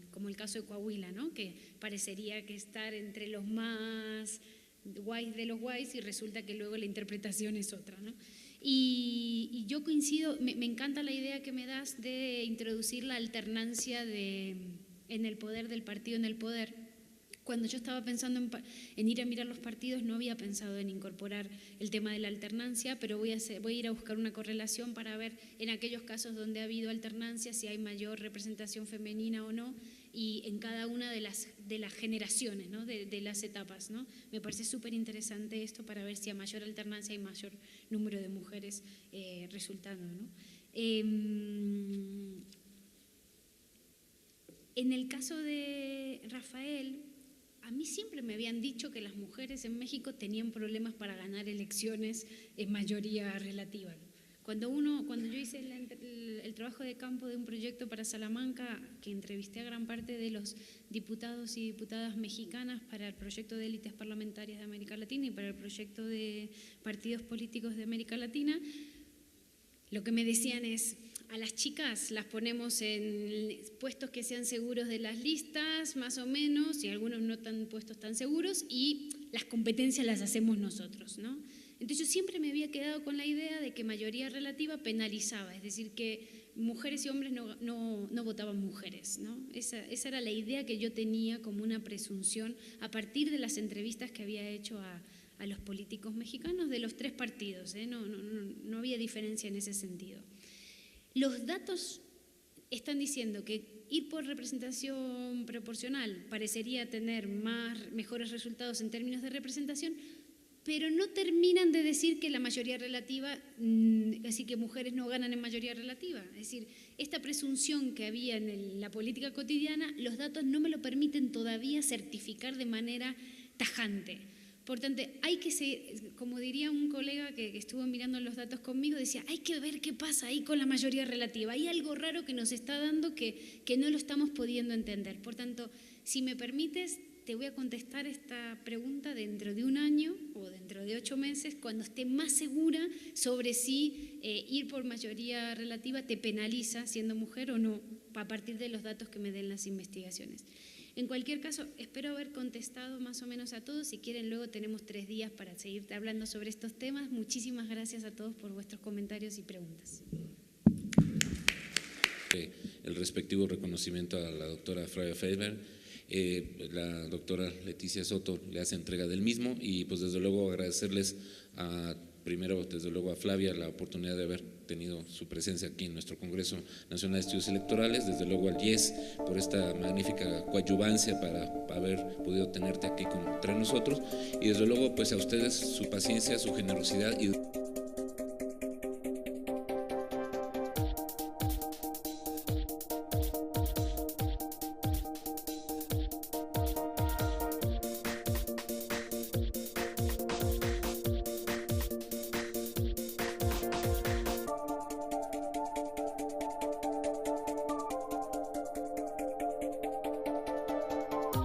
como el caso de Coahuila, ¿no? Que parecería que estar entre los más guays de los guays y resulta que luego la interpretación es otra, ¿no? Y yo coincido, me encanta la idea que me das de introducir la alternancia en el poder del partido en el poder. Cuando yo estaba pensando en ir a mirar los partidos, no había pensado en incorporar el tema de la alternancia, pero voy a ir a buscar una correlación para ver en aquellos casos donde ha habido alternancia si hay mayor representación femenina o no, y en cada una de las generaciones, ¿no? de las etapas, ¿no? Me parece súper interesante esto para ver si a mayor alternancia hay mayor número de mujeres resultando, ¿no? En el caso de Rafael, a mí siempre me habían dicho que las mujeres en México tenían problemas para ganar elecciones en mayoría relativa, ¿no? Cuando yo hice el trabajo de campo de un proyecto para Salamanca, que entrevisté a gran parte de los diputados y diputadas mexicanas para el proyecto de élites parlamentarias de América Latina y para el proyecto de partidos políticos de América Latina, lo que me decían es: a las chicas las ponemos en puestos que sean seguros de las listas, más o menos, y algunos no tan puestos tan seguros, y las competencias las hacemos nosotros, ¿no? Entonces yo siempre me había quedado con la idea de que mayoría relativa penalizaba, es decir, que mujeres y hombres no votaban mujeres, ¿no? Esa era la idea que yo tenía como una presunción a partir de las entrevistas que había hecho a los políticos mexicanos de los tres partidos, ¿eh? No había diferencia en ese sentido. Los datos están diciendo que ir por representación proporcional parecería tener mejores resultados en términos de representación, pero no terminan de decir que la mayoría relativa, así que mujeres no ganan en mayoría relativa. Es decir, esta presunción que había en la política cotidiana, los datos no me lo permiten todavía certificar de manera tajante. Por tanto, hay que como diría un colega que estuvo mirando los datos conmigo, decía, hay que ver qué pasa ahí con la mayoría relativa. Hay algo raro que nos está dando que no lo estamos pudiendo entender. Por tanto, si me permites, te voy a contestar esta pregunta dentro de un año o dentro de 8 meses, cuando esté más segura sobre si ir por mayoría relativa te penaliza siendo mujer o no, a partir de los datos que me den las investigaciones. En cualquier caso, espero haber contestado más o menos a todos. Si quieren, luego tenemos 3 días para seguir hablando sobre estos temas. Muchísimas gracias a todos por vuestros comentarios y preguntas. El respectivo reconocimiento a la doctora Flavia Freiberg. La doctora Leticia Soto le hace entrega del mismo y pues desde luego agradecerles primero desde luego a Flavia la oportunidad de haber tenido su presencia aquí en nuestro Congreso Nacional de Estudios Electorales, desde luego al IES por esta magnífica coadyuvancia para haber podido tenerte aquí entre nosotros y desde luego pues a ustedes su paciencia, su generosidad y